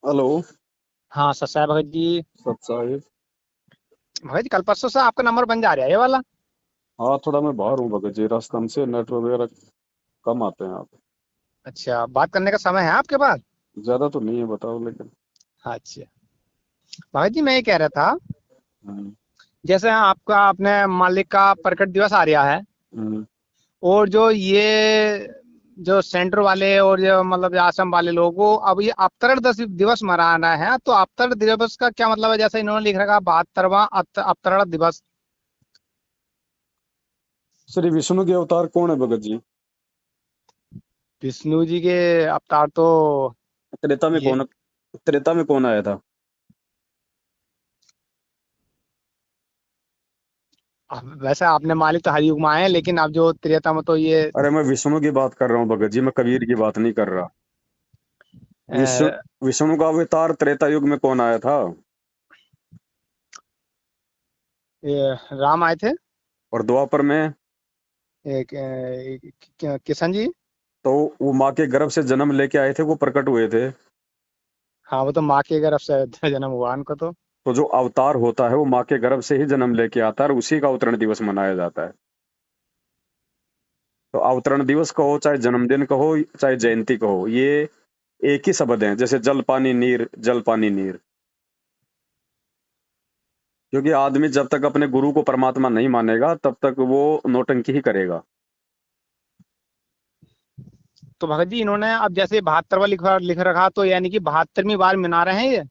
Hello. हाँ sir साहब भगत जी। सत साहिब। भगत जी कल परसों से आपका नंबर बन जा रहा है ये वाला। हाँ, थोड़ा मैं बाहर हूँ भगत जी, राजस्थान से नेटवर्क वगैरह कम आते हैं आप। अच्छा, बात करने का समय है आपके पास? ज्यादा तो नहीं है, बताओ लेकिन। अच्छा भगत जी, मैं ये कह रहा था, हम्म। जैसे आपका अपने मालिक का प्रकट दिवस आ रहा है, हम्म। और जो ये जो सेंटर वाले और जो मतलब जो आश्रम वाले लोगों अब ये अवतरण दिवस मनाना है, तो अवतरण दिवस का क्या मतलब है? जैसे इन्होंने लिख रखा 72वां अवतरण दिवस। श्री विष्णु के अवतार कौन है भगत जी? विष्णु जी के अवतार तो त्रेता में ये, कौन? त्रेता में कौन आया था? वैसे आपने मालिक तो हर युग में आए हैं, लेकिन अब जो त्रेता में तो ये अरे मैं विष्णु की बात कर रहा हूँ भगत जी, मैं कबीर की बात नहीं कर रहा। विष्णु अ, विष्णु का अवतार त्रेता युग में कौन आया था? ये राम आए थे। और द्वापर में? किशन जी। तो वो माँ के गर्भ से जन्म लेके आए थे, वो प्रकट हुए थे। हाँ, वो तो माँ के गर्भ से जन्म हुआ उनको तो। तो जो अवतार होता है वो माँ के गर्भ से ही जन्म लेके आता है और उसी का अवतरण दिवस मनाया जाता है। तो अवतरण दिवस कहो, चाहे जन्मदिन कहो, चाहे जयंती कहो, ये एक ही शब्द है। जैसे जल पानी नीर, जल पानी नीर। क्योंकि आदमी जब तक अपने गुरु को परमात्मा नहीं मानेगा तब तक वो नौटंकी ही करेगा। तो भगत जी इन्होंने अब जैसे 72वां लिख रखा, तो यानी कि 72वीं बार मना रहे हैं ये।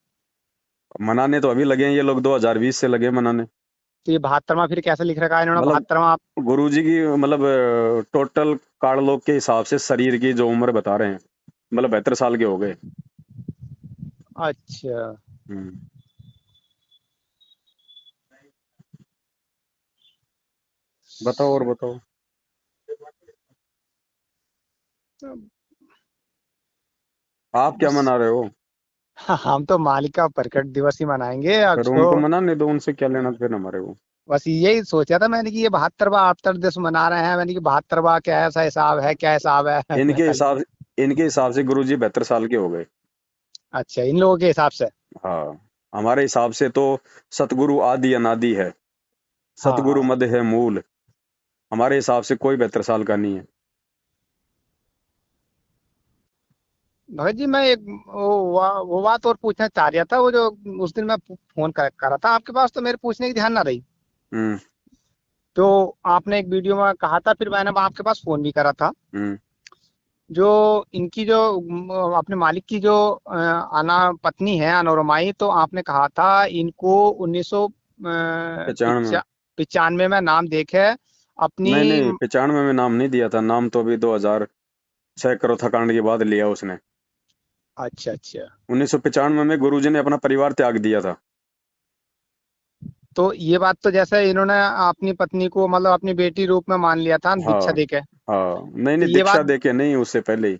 मनाने तो अभी लगे हैं ये लोग, 2020 से लगे हैं मनाने। तो ये 72वां फिर कैसे लिख रखा है इन्होंने मतलब 72वां? गुरु जी की, मतलब टोटल काललोक के हिसाब से शरीर की जो उम्र बता रहे हैं, मतलब 72 साल के हो गए। अच्छा। हम्म। बताओ और बताओ। आप क्या बस, मना रहे हो? हम तो मालिक का प्रकट दिवस ही मनाएंगे अब फिर जो। उनको मनाने दो, उनसे क्या लेना फिर हमारे को। बस यही सोचा था मैंने कि ये 72वां अवतरण दिवस मना रहे हैं, मैंने कि 72वां क्या ऐसा हिसाब है, क्या हिसाब है? मैं इनके कल। हिसाब इनके हिसाब से गुरु जी 72 साल के हो गए। अच्छा, इन लोगों के हिसाब से। हाँ। हमारे हिसाब से तो सतगुरु आदि अनादि है। हाँ सतगुरु हाँ। मध्य है मूल। हमारे हिसाब से कोई 72 साल का नहीं है। भगत जी मैं एक वो बात और पूछना चाह रहा था, वो जो उस दिन मैं फोन कर रहा था आपके पास, तो मेरे पूछने की ध्यान ना रही। हम्म। तो आपने एक वीडियो में कहा था, फिर मैंने आपके पास फोन भी करा था। हम्म। जो इनकी जो अपने मालिक की जो आना पत्नी है अनोरमाई, तो आपने कहा था इनको 95। 1995 में नाम देखे अपनी। नहीं नहीं, 95 में नाम नहीं दिया था। नाम तो अभी 2006 करोथा कांड के बाद लिया उसने। अच्छा अच्छा। 1995 में गुरुजी ने अपना परिवार त्याग दिया था। तो ये बात तो जैसे इन्होंने अपनी पत्नी को मतलब अपनी बेटी रूप में मान लिया था दीक्षा हाँ। देके। हाँ, नहीं तो नहीं, ये दीक्षा बात देके नहीं, उससे पहले ही।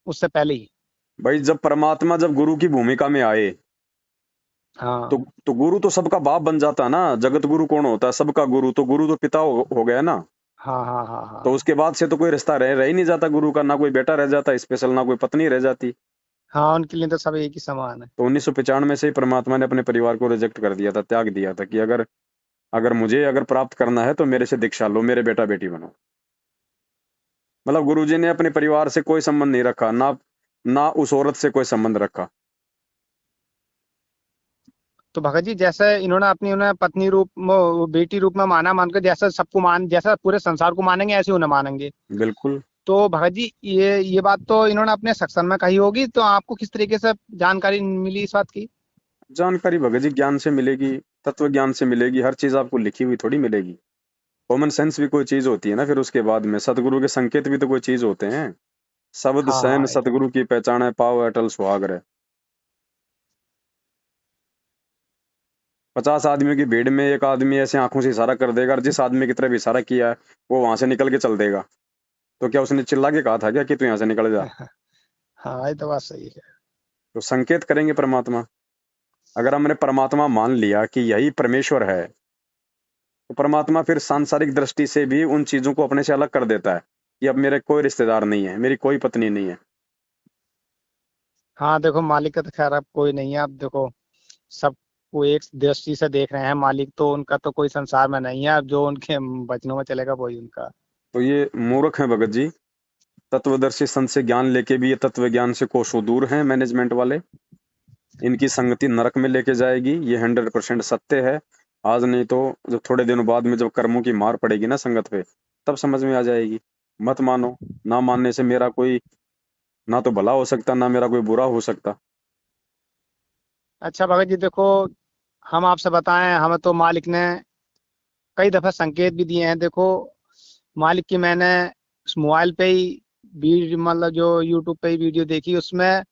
उससे पहले ही। भाई जब परमात्मा जब गुरु की भूमिका में आए, तो हाँ तो गुरु तो सबका बाप बन जाता ना। जगत गुरु कौन होता है? सबका गुरु। तो गुरु तो पिता हो गया ना। हाँ हाँ हाँ तो हाँ। उसके बाद से तो कोई रिश्ता रह ही नहीं जाता गुरु का। ना कोई बेटा रह जाता स्पेशल, ना कोई पत्नी रह जाती। हाँ, उनके लिए तो सब एक ही समान है। तो 1995 से ही परमात्मा ने अपने परिवार को रिजेक्ट कर दिया था, त्याग दिया था कि अगर अगर मुझे अगर प्राप्त करना है तो मेरे से दीक्षा लो, मेरे बेटा बेटी बनो। मतलब गुरुजी ने अपने परिवार से कोई संबंध नहीं रखा ना। ना उस औरत से कोई संबंध रखा। तो भगत जी जैसे इन्होंने अपनी उन्हें पत्नी रूप बेटी रूप में माना, मानकर जैसा सबको मान, जैसा पूरे संसार को मानेंगे ऐसे उन्हें मानेंगे। बिल्कुल। तो भगत जी ये बात तो इन्होंने अपने सत्संग में कही होगी, तो आपको किस तरीके से जानकारी मिली इस बात की? जानकारी भगत जी ज्ञान से मिलेगी। तत्व ज्ञान से मिलेगी। हर चीज आपको लिखी हुई थोड़ी मिलेगी। कॉमन सेंस भी कोई चीज होती है ना। फिर उसके बाद में सतगुरु के संकेत भी तो कोई चीज होते हैं। शब्द हाँ सैन हाँ। सतगुरु की पहचान है, पाव अटल सुहाग है। 50 आदमियों की भीड़ में एक आदमी ऐसे आंखों से इशारा कर देगा, और जिस आदमी की तरफ इशारा किया है वो वहां से निकल के चल देगा। तो क्या उसने चिल्ला के कहा था क्या कि तू यहाँ से निकल जा? हाँ, ये तो बात सही है। तो संकेत करेंगे परमात्मा। अगर हमने परमात्मा मान लिया कि यही परमेश्वर है, तो परमात्मा फिर सांसारिक दृष्टि से भी उन चीजों को अपने से अलग कर देता है कि अब मेरे कोई रिश्तेदार नहीं है, मेरी कोई पत्नी नहीं है। हाँ देखो, मालिक का तो खैर अब कोई नहीं है। अब देखो, सबको एक दृष्टि से देख रहे हैं, मालिक तो उनका तो कोई संसार में नहीं है। अब जो उनके वचनों में चलेगा वही उनका। तो ये मूर्ख है भगत जी। तत्वदर्शी संत से ज्ञान लेके भी ये तत्व ज्ञान से कोसों दूर हैं मैनेजमेंट वाले। इनकी संगति नरक में लेके जाएगी, ये 100% सत्य है। आज नहीं तो जो थोड़े दिनों बाद में जब कर्मों की मार पड़ेगी ना संगत पे, तब समझ में आ जाएगी। मत मानो। ना मानने से मेरा कोई ना तो भला हो सकता, ना मेरा कोई बुरा हो सकता। अच्छा भगत जी देखो, हम आपसे बताएं, हमें तो मालिक ने कई दफा संकेत भी दिए हैं। देखो, मालिक की मैंने उस मोबाइल पे ही वीडियो, मतलब जो यूट्यूब पे ही वीडियो देखी, उसमें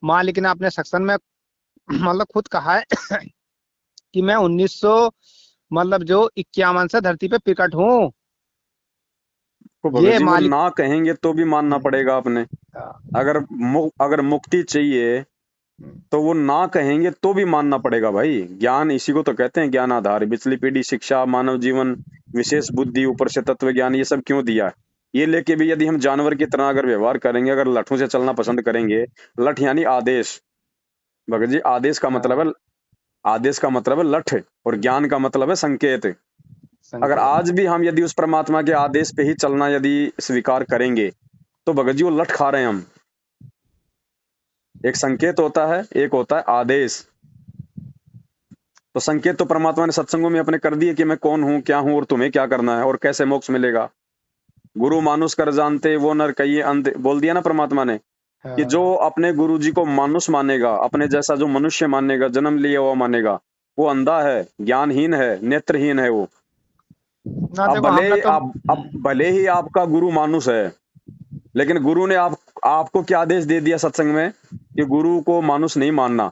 मालिक ने अपने सत्संग में मतलब खुद कहा है कि मैं 1900 मतलब जो 51 से धरती पे प्रकट हूँ। तो भगत ये जी वो मालिक। ना कहेंगे तो भी मानना पड़ेगा आपने। अगर मुक्ति चाहिए तो वो ना कहेंगे तो भी मानना पड़ेगा भाई। ज्ञान इसी को तो कहते हैं, ज्ञान आधार। पिछली पीढ़ी शिक्षा, मानव जीवन, विशेष बुद्धि, ऊपर से तत्व ज्ञान, ये सब क्यों दिया है? ये लेके भी यदि हम जानवर की तरह अगर व्यवहार करेंगे, अगर लठों से चलना पसंद करेंगे, लठ यानी आदेश। भगत जी, हाँ, आदेश का मतलब है लठ, और ज्ञान का मतलब है संकेत। अगर संकेत। आज भी हम यदि उस परमात्मा के आदेश पे ही चलना यदि स्वीकार करेंगे, तो भगत जी वो लठ खा रहे हैं हम। एक संकेत होता है, एक होता है आदेश। तो संकेत तो परमात्मा ने सत्संगों में अपने कर दिए कि मैं कौन हूं, क्या हूं, और तुम्हें क्या करना है, और कैसे मोक्ष मिलेगा। गुरु मानुष कर जानते वो नर कहिए अंत, बोल दिया ना परमात्मा ने। कि जो हाँ। अपने गुरु जी को मानुष मानेगा, अपने जैसा जो मनुष्य मानेगा, जन्म लिया हुआ मानेगा, वो अंधा है, ज्ञानहीन है, नेत्रहीन है वो। ना अब देखो, हमने तो अब भले ही आपका गुरु मानुष है, लेकिन गुरु ने आपको क्या आदेश दे दिया सत्संग में कि गुरु को मानुष नहीं मानना।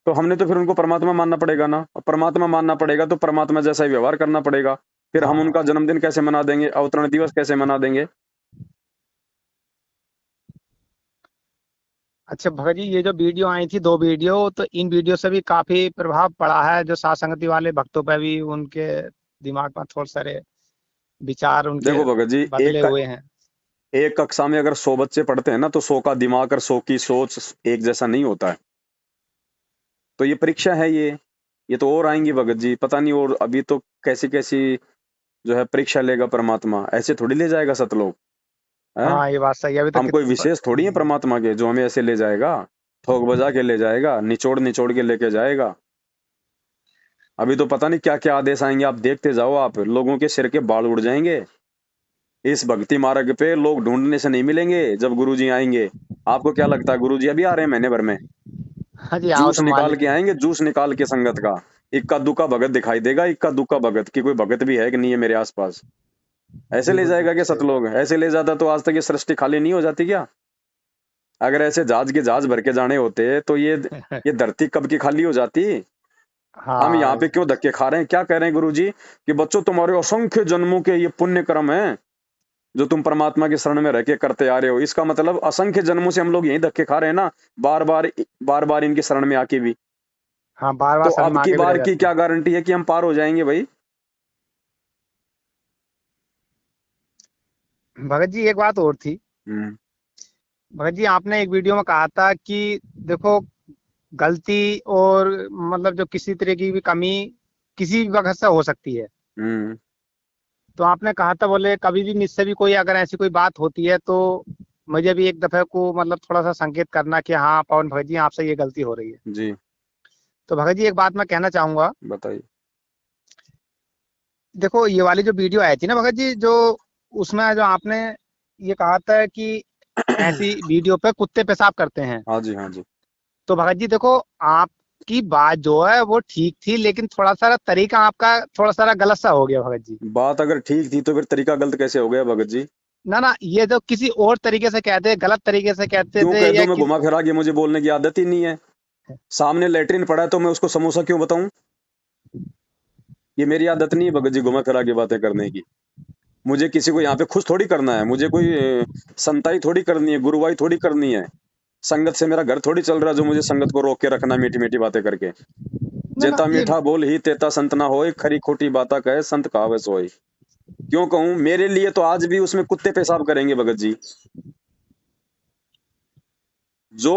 तो हमने तो फिर उनको परमात्मा मानना पड़ेगा ना, और परमात्मा मानना पड़ेगा तो परमात्मा जैसा ही व्यवहार करना पड़ेगा। फिर हम उनका हाँ। जन्मदिन कैसे मना देंगे, अवतरण दिवस कैसे मना देंगे? अच्छा भगत जी, ये जो वीडियो आई थी, 2 वीडियो, तो इन वीडियो से भी काफी प्रभाव पड़ा है जो साथ संगति वाले भक्तों पर भी। उनके दिमाग में थोड़े सारे विचार उनके देखो भगत जी, बदले हुए हैं। एक कक्षा में अगर 100 बच्चे पढ़ते हैं ना, तो 100 का दिमाग और 100 की सोच एक जैसा नहीं होता है। तो ये परीक्षा है ये तो और आएंगी भगत जी, पता नहीं। और अभी तो कैसी कैसी जो है परीक्षा लेगा परमात्मा, ऐसे थोड़ी ले जाएगा सतलोक है। हाँ, ये बात सही है। अभी तक हम कोई विशेष थोड़ी है परमात्मा के जो हमें ऐसे ले जाएगा, ठोक बजा के ले जाएगा, निचोड़ निचोड़ के लेके जाएगा। अभी तो पता नहीं क्या क्या आदेश आएंगे, आप देखते जाओ, आप लोगों के सिर के बाल उड़ जाएंगे। इस भक्ति मार्ग पे लोग ढूंढने से नहीं मिलेंगे जब गुरुजी आएंगे। आपको क्या लगता है गुरुजी अभी आ रहे हैं महीने भर में? हाँ जी, आओ जूस तो निकाल मालिक। के आएंगे, जूस निकाल के संगत का। इक्का दुक्का भगत दिखाई देगा, इक्का दुक्का भगत की कोई भगत भी है कि नहीं है मेरे आसपास। ऐसे ले बिल्कुल जाएगा बिल्कुल क्या सही बात। सतलोग? ऐसे ले जाता तो आज तक ये सृष्टि खाली नहीं हो जाती क्या? अगर ऐसे जहाज के जहाज भर के जाने होते तो ये धरती कब की खाली हो जाती। हम यहाँ हाँ। पे क्यों धक्के खा रहे हैं? क्या कह रहे हैं गुरुजी कि बच्चों तुम्हारे असंख्य जन्मों के ये पुण्य कर्म है जो तुम परमात्मा की शरण में रह के करते आ रहे हो। इसका मतलब असंख्य जन्मों से हम लोग यही धक्के खा रहे हैं ना, बार बार इनकी शरण में आके भी। हाँ, बार बार तो शरण अब में की आके भी रह बार की जाते क्या हैं। गारंटी है कि हम पार हो जाएंगे भाई? भगत जी एक बात और थी। हम्म। भगत जी, आपने एक वीडियो में कहा था कि देखो, गलती और मतलब जो किसी तरह की भी कमी किसी भी वक्त से हो सकती है। हम्म। तो आपने कहा था, बोले कभी भी मुझसे भी कोई अगर ऐसी कोई बात होती है तो मुझे भी एक दफे को मतलब थोड़ा सा संकेत करना कि हाँ पवन भगत जी, आपसे ये गलती हो रही है। जी। तो भगत जी एक बात मैं कहना चाहूंगा। बताइए। देखो, ये वाली जो वीडियो आई थी ना भगत जी, जो उसमें जो आपने ये कहा था कि ऐसी वीडियो पे कुत्ते पेशाब करते हैं। हाँ जी, हाँ जी। तो भगत जी देखो, आपकी बात जो है वो ठीक थी, लेकिन थोड़ा सा तरीका आपका थोड़ा सा गलत सा हो गया भगत जी। बात अगर ठीक थी तो फिर तरीका गलत कैसे हो गया भगत जी? ना ना, ये जो किसी और तरीके से कहते, गलत तरीके से कहते क्यों थे कह या दूं मैं घुमा फिरा के? मुझे बोलने की आदत ही नहीं है। सामने लेटरिन पड़ा है तो मैं उसको समोसा क्यों बताऊं? ये मेरी आदत नहीं है भगत जी घुमा फिरा के बातें करने की। मुझे किसी को यहाँ पे खुश थोड़ी करना है, मुझे कोई संताई थोड़ी करनी है, गुरुवाई थोड़ी करनी है। संगत से मेरा घर थोड़ी चल रहा है जो मुझे संगत को रोक के रखना मीठी मीठी बातें करके। ना ना जेता ये। मीठा बोल ही तेता संत ना होए, खरी खोटी बाता कहे संत कहावे सोए। क्यों कहूं? मेरे लिए तो आज भी उसमें कुत्ते पेशाब करेंगे भगत जी। जो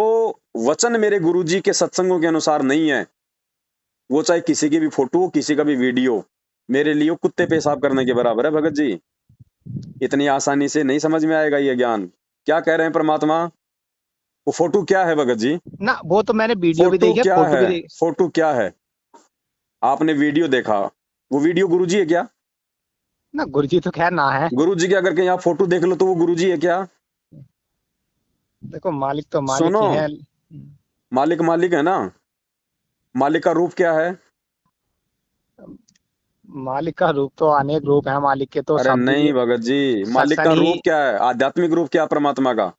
वचन मेरे गुरुजी के सत्संगों के अनुसार नहीं है, वो चाहे किसी की भी फोटो हो, किसी का भी वीडियो, मेरे लिए वो कुत्ते पेशाब करने के बराबर है भगत जी। इतनी आसानी से नहीं समझ में आएगा ये ज्ञान। क्या कह रहे हैं परमात्मा? वो फोटो क्या है भगत जी? ना वो तो मैंने वीडियो भी फोटो देखी है, क्या फोटो भी है? देखी। फोटो क्या है? आपने वीडियो देखा, वो वीडियो गुरुजी है क्या? ना गुरुजी तो खैर ना है। गुरुजी की अगर कहीं आप फोटो देख लो तो वो गुरुजी है क्या? देखो मालिक तो मालिक सुनो, ही है। मालिक मालिक है ना। मालिक का रूप क्या है? मालिक का रूप तो अनेक रूप है मालिक के, तो अरे शब्द नहीं ये भगत जी, मालिक का सत्संग ही। रूप क्या है? आध्यात्मिक रूप क्या है परमात्मा का?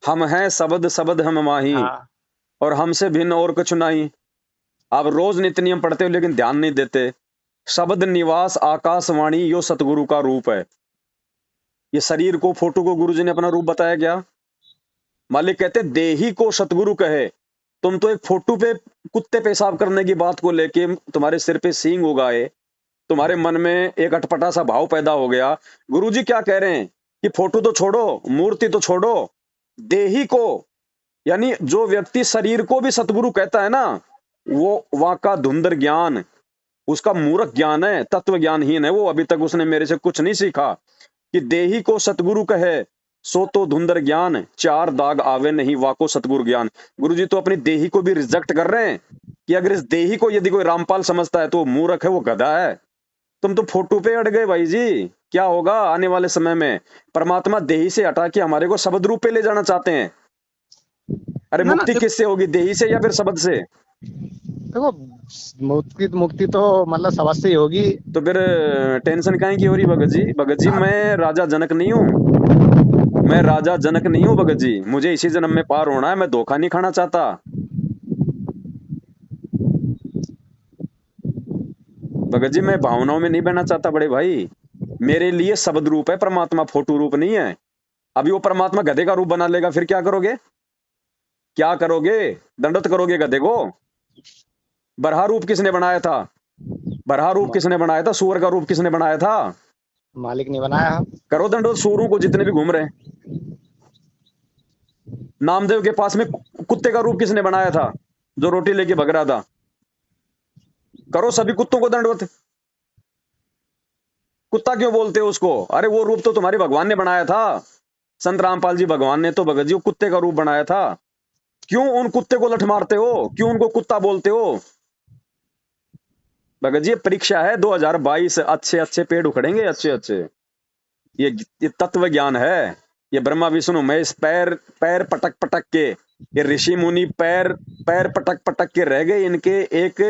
हम हैं शब्द शब्द हम माही, हाँ और हमसे भिन्न और कुछ नहीं। आप रोज नित्य नियम पढ़ते हो लेकिन ध्यान नहीं देते। शब्द निवास आकाशवाणी यो सतगुरु का रूप है। ये शरीर को, फोटो को गुरु जी ने अपना रूप बताया क्या? मालिक कहते देही को सतगुरु कहे। तुम तो एक फोटो पे कुत्ते पेशाब करने की बात को लेके तुम्हारे सिर पे सींग उगाए, तुम्हारे मन में एक अटपटा सा भाव पैदा हो गया। गुरुजी क्या कह रहे हैं कि फोटो तो छोड़ो, मूर्ति तो छोड़ो, देही को, यानी जो व्यक्ति शरीर को भी सतगुरु कहता है ना, वो वाका धुंधर ज्ञान, उसका मूर्ख ज्ञान है, तत्व ज्ञानहीन है वो। अभी तक उसने मेरे से कुछ नहीं सीखा। कि देही को सतगुरु कहे, सो तो धुंधर ज्ञान, चार दाग आवे नहीं वाको सतगुरु ज्ञान। गुरुजी तो अपनी देही को भी रिजेक्ट कर रहे हैं कि अगर इस देही को यदि कोई रामपाल समझता है तो वो मूर्ख है, वो गधा है। तुम तो फोटो पे अड़ गए भाई जी। क्या होगा आने वाले समय में? परमात्मा देही से हटा के हमारे को शब्द रूप पे ले जाना चाहते हैं। अरे ना ना मुक्ति किससे होगी, देही से या फिर शब्द से? देखो, मुक्ति मुक्ति तो मतलब सबसे से ही होगी। तो फिर टेंशन काहे की हो रही भगत जी? भगत जी अब मैं राजा जनक नहीं हूँ, मैं राजा जनक नहीं हूँ भगत जी। मुझे इसी जन्म में पार होना है, मैं धोखा नहीं खाना चाहता। भगत जी मैं भावनाओं में नहीं बहना चाहता बड़े भाई। मेरे लिए शब्द रूप है परमात्मा, फोटो रूप नहीं है। अभी वो परमात्मा गधे का रूप बना लेगा, फिर क्या करोगे? क्या करोगे? दंडवत करोगे गधे को? बरहा रूप किसने बनाया था? बरहा रूप मा- किसने बनाया था? सूअर का रूप किसने बनाया था? मालिक ने बनाया। करो दंडवत सूरों को जितने भी घूम रहे हैं। नामदेव के पास में कुत्ते का रूप किसने बनाया था, जो रोटी लेके भग रहा था? करो सभी कुत्तों को दंडवत। कुत्ता क्यों बोलते हो उसको? अरे वो रूप तो तुम्हारे भगवान ने बनाया था। संत रामपाल जी भगवान ने तो भगत जी वो कुत्ते का रूप बनाया था। क्यों उन कुत्ते को लठ मारते हो? क्यों उनको कुत्ता बोलते हो? भगत जी ये परीक्षा है 2022, अच्छे अच्छे पेड़ उखड़ेंगे, अच्छे अच्छे। ये तत्व ज्ञान है। ये ब्रह्मा विष्णु महेश पैर पैर पटक पटक के, ये ऋषि मुनि पैर पैर पटक पटक के रह गए। इनके एक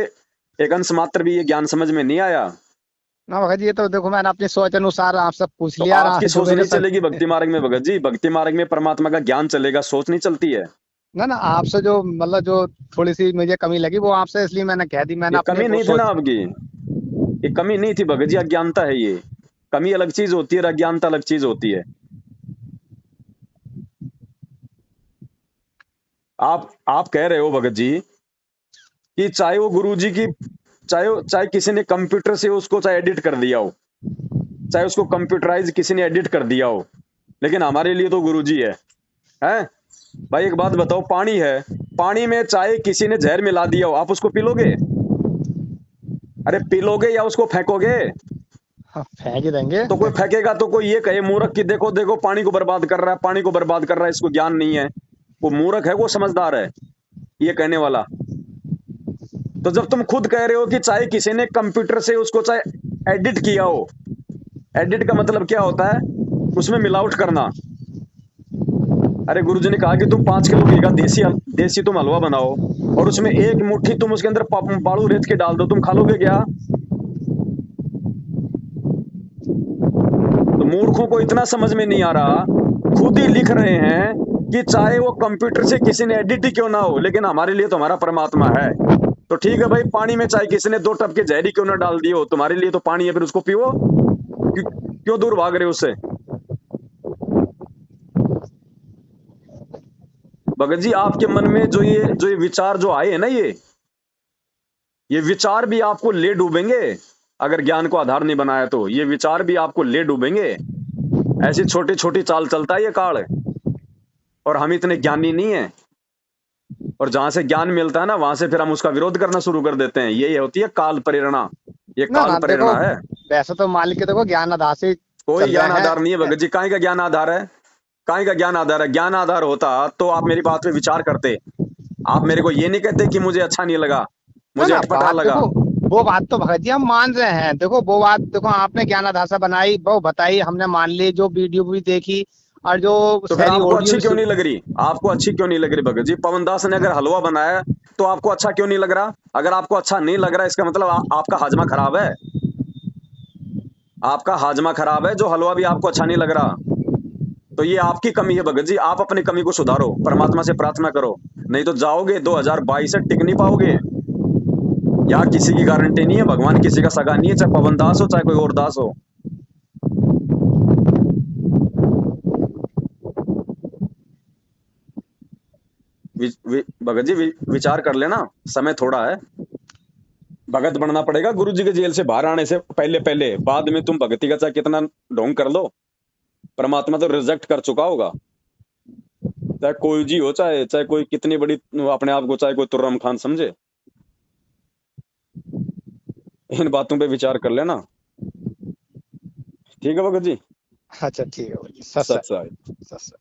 एक अंश मात्र भी ये ज्ञान समझ में नहीं आया। ना भगत जी, ये तो देखो मैंने अपनी सोच अनुसार आपसे पूछ तो लिया ना, आपकी जो सोच मेरे नहीं सर। चलेगी भक्ति मार्ग में भगत जी। भक्ति मार्ग में परमात्मा का ज्ञान चलेगा, सोच नहीं चलती है। ना ना आपसे जो मतलब जो थोड़ी सी मुझे कमी लगी वो आपसे इसलिए मैंने कह दी, मैंने ये अपने कमी वो नहीं थी ना सोच। आपकी, ये कमी नहीं थी भगत जी, अज्ञानता है ये। कमी अलग चीज होती है और अज्ञानता अलग चीज होती है। आप कह रहे हो भगत जी कि चाहे वो गुरु जी की, चाहे किसी ने कंप्यूटर से उसको चाहे एडिट कर दिया हो, चाहे उसको कंप्यूटराइज किसी ने एडिट कर दिया हो, लेकिन हमारे लिए तो गुरु जी है। हैं? भाई एक बात बताओ, पानी है, पानी में चाहे किसी ने जहर मिला दिया हो, आप उसको पी लोगे? अरे पी लोगे या उसको फेंकोगे? हाँ, फेंक ही देंगे। तो कोई फेंकेगा तो कोई ये कहे मूर्ख कि देखो देखो पानी को बर्बाद कर रहा है, पानी को बर्बाद कर रहा है, इसको ज्ञान नहीं है। वो मूर्ख है, वो समझदार है ये कहने वाला? तो जब तुम खुद कह रहे हो कि चाहे किसी ने कंप्यूटर से उसको चाहे एडिट किया हो, एडिट का मतलब क्या होता है? उसमें मिलावट करना। अरे गुरुजी ने कहा कि तुम 5 किलो घी का देसी देसी तुम हलवा बनाओ और उसमें एक मुट्ठी तुम उसके अंदर बालू रेत के डाल दो, तुम खा लोगे क्या? तो मूर्खों को इतना समझ में नहीं आ रहा, खुद ही लिख रहे हैं कि चाहे वो कंप्यूटर से किसी ने एडिट ही क्यों ना हो, लेकिन हमारे लिए तो हमारा परमात्मा है। तो ठीक है भाई, पानी में चाहे किसी ने 2 टप के जहरी क्यों ना डाल दिए हो, तुम्हारे लिए तो पानी है, फिर उसको पियो। क्यों दूर भाग रहे हो उससे? भगत जी आपके मन में जो ये विचार जो आए हैं ना, ये विचार भी आपको ले डूबेंगे। अगर ज्ञान को आधार नहीं बनाया तो ये विचार भी आपको ले डूबेंगे। ऐसी छोटी छोटी चाल चलता है ये काल, और हम इतने ज्ञानी नहीं है। और जहां से ज्ञान मिलता है ना, वहां से फिर हम उसका विरोध करना शुरू कर देते हैं। यही होती है काल प्रेरणा, ये ना काल ना देखो, प्रेरणा है। वैसे तो मान के देखो ज्ञान आधार से कोई चल ज्ञान रहे आधार नहीं है हैं। भगत जी, काहे का ज्ञान आधार है? काहे का ज्ञान आधार है? ज्ञान आधार होता तो आप मेरी बात पे विचार करते। आप मेरे को ये नहीं कहते कि मुझे अच्छा नहीं लगा, ना मुझे ना अटपटा बात लगा। देखो, वो बात तो भगत जी हम मान रहे हैं। देखो वो बात देखो, आपने ज्ञान आधार बनाई, वो बताई, हमने मान ली, जो वीडियो भी देखी और जो तो फिर सारी आपको ऑडियो अच्छी भी क्यों सुन। नहीं लग रही? आपको अच्छी क्यों नहीं लग रही भगत जी? पवन दास ने अगर हलवा बनाया है, तो आपको अच्छा क्यों नहीं लग रहा? अगर आपको अच्छा नहीं लग रहा, इसका मतलब आपका हाजमा खराब है। आपका हाजमा खराब है, जो हलवा भी आपको अच्छा नहीं लग रहा। तो ये आपकी कमी है भगत जी, आप अपनी कमी को सुधारो, परमात्मा से प्रार्थना करो। नहीं तो जाओगे 2022 से टिक नहीं पाओगे। यहाँ किसी की गारंटी नहीं है, भगवान किसी का सगा नहीं है, चाहे पवन दास हो चाहे कोई और दास हो। भगत जी विचार कर लेना, समय थोड़ा है। भगत बनना पड़ेगा गुरु जी के जेल से बाहर आने से पहले पहले। बाद में तुम भगती का चाहे कितना ढोंग कर लो, परमात्मा तो रिजेक्ट कर चुका होगा। चाहे कोई जी हो, चाहे चाहे कोई कितनी बड़ी अपने आप को, चाहे कोई तुर्रम खान समझे। इन बातों पे विचार कर लेना। ठीक है भगत जी। अच्छा ठीक है भाई, सत सत सत साई। सत।